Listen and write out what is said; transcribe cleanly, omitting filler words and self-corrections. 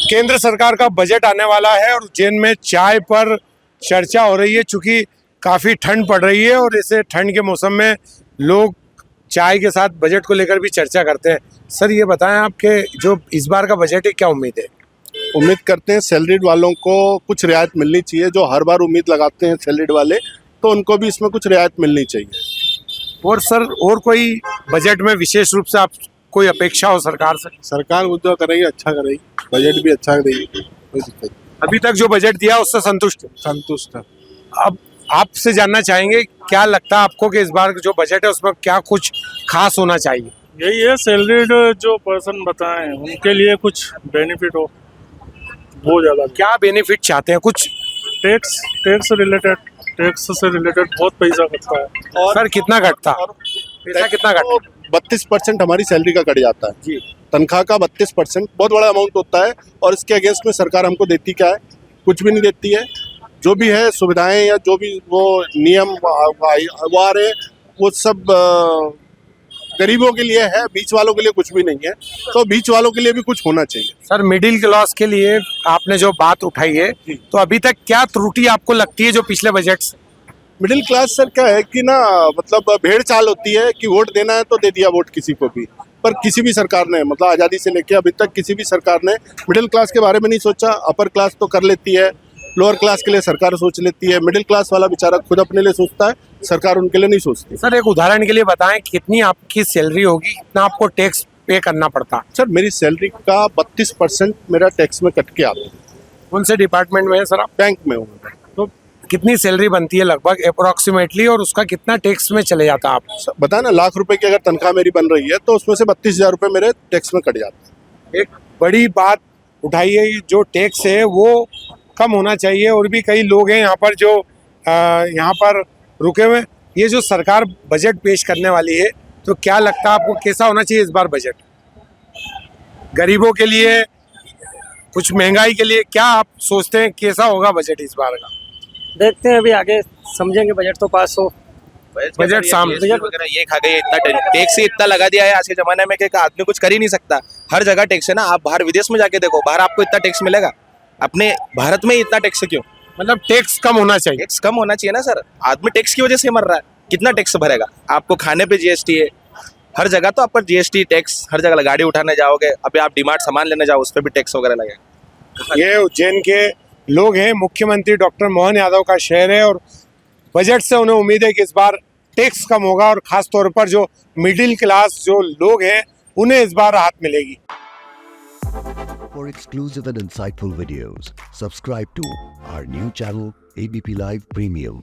केंद्र सरकार का बजट आने वाला है और उज्जैन में चाय पर चर्चा हो रही है, चूंकि काफ़ी ठंड पड़ रही है और इसे ठंड के मौसम में लोग चाय के साथ बजट को लेकर भी चर्चा करते हैं। सर ये बताएं, आपके जो इस बार का बजट है, क्या उम्मीद है? उम्मीद करते हैं सैलरीड वालों को कुछ रियायत मिलनी चाहिए। जो हर बार उम्मीद लगाते हैं सैलरीड वाले, तो उनको भी इसमें कुछ रियायत मिलनी चाहिए। और सर, और कोई बजट में विशेष रूप से आप कोई अपेक्षा हो सरकार से? सरकार जो करेगी अच्छा करेगी, बजट भी अच्छा करेगी, कोई दिक्कत नहीं। अभी तक जो बजट दिया उससे संतुष्ट? संतुष्ट है। अब आपसे जानना चाहेंगे, क्या लगता है आपको कि इस बार जो बजट है उसमें क्या कुछ खास होना चाहिए? यही है, सैलरीड जो पर्सन बताएं उनके लिए कुछ बेनिफिट हो, वो ज़्यादा। क्या बेनिफिट चाहते हैं? कुछ टैक्स से रिलेटेड बहुत पैसा कटता है। और सर कितना घटता? पैसा कितना घटता? 32% हमारी सैलरी का कट जाता है जी। तनख्वाह का 32% बहुत बड़ा अमाउंट होता है। और इसके अगेंस्ट में सरकार हमको देती क्या है? कुछ भी नहीं देती है। जो भी है सुविधाएं या जो भी वो नियम वो आ रहे, वो सब गरीबों के लिए है, बीच वालों के लिए कुछ भी नहीं है। तो बीच वालों के लिए भी कुछ होना चाहिए। सर मिडिल क्लास के लिए आपने जो बात उठाई है, तो अभी तक क्या त्रुटि आपको लगती है जो पिछले बजट से? मिडिल क्लास सर क्या है कि ना, मतलब भेड़ चाल होती है कि वोट देना है तो दे दिया वोट किसी को भी। पर किसी भी सरकार ने, मतलब आज़ादी से लेकर अभी तक किसी भी सरकार ने मिडिल क्लास के बारे में नहीं सोचा। अपर क्लास तो कर लेती है, लोअर क्लास के लिए सरकार सोच लेती है, मिडिल क्लास वाला बेचारा खुद अपने लिए सोचता है, सरकार उनके लिए नहीं सोचती। सर एक उदाहरण के लिए बताएं, कितनी आपकी सैलरी होगी, कितना आपको टैक्स पे करना पड़ता? सर मेरी सैलरी का 32% मेरा टैक्स में कट के आता है। कौन से डिपार्टमेंट में है सर आप? बैंक में हूँ मैं। तो कितनी सैलरी बनती है लगभग अप्रोक्सीमेटली, और उसका कितना टैक्स में चले जाता है आप? बताया ना, लाख रुपए की अगर तनख्वाह मेरी बन रही है तो उसमें से 32,000 रुपये मेरे टैक्स में कट जाते हैं। एक बड़ी बात उठाई है, जो टैक्स है वो कम होना चाहिए। और भी कई लोग हैं यहाँ पर जो यहाँ पर रुके हुए। ये जो सरकार बजट पेश करने वाली है, तो क्या लगता है आपको कैसा होना चाहिए इस बार बजट? गरीबों के लिए, कुछ महंगाई के लिए, क्या आप सोचते हैं कैसा होगा बजट इस बार का? देखते हैं, अभी आगे समझेंगे। बजट तो पास हो। बजट सामने वगैरह ये खा गए, इतना टैक्स ही इतना लगा दिया है आज के जमाने में कि आदमी कुछ कर ही नहीं सकता। हर जगह टैक्स है ना। आप बाहर विदेश में जाके देखो, बाहर आपको इतना टैक्स मिलेगा, अपने भारत में इतना टैक्स क्यों? मतलब टैक्स कम होना चाहिए। टैक्स कम होना चाहिए ना सर। आदमी टैक्स की वजह से मर रहा है। कितना टैक्स भरेगा? आपको खाने पे जीएसटी है, हर जगह तो आपका जीएसटी टैक्स, हर जगह गाड़ी उठाने जाओगे, अभी आप डीमार्ट सामान लेने जाओ, उस पर भी टैक्स वगैरह लगेगा। ये उज्जैन के लोग हैं, मुख्यमंत्री डॉक्टर मोहन यादव का शहर है, और बजट से उन्हें उम्मीद है कि इस बार टैक्स कम होगा और खास तौर पर जो मिडिल क्लास जो लोग हैं उन्हें इस बार राहत मिलेगी। For exclusive and insightful videos, subscribe to our new channel ABP Live Premium.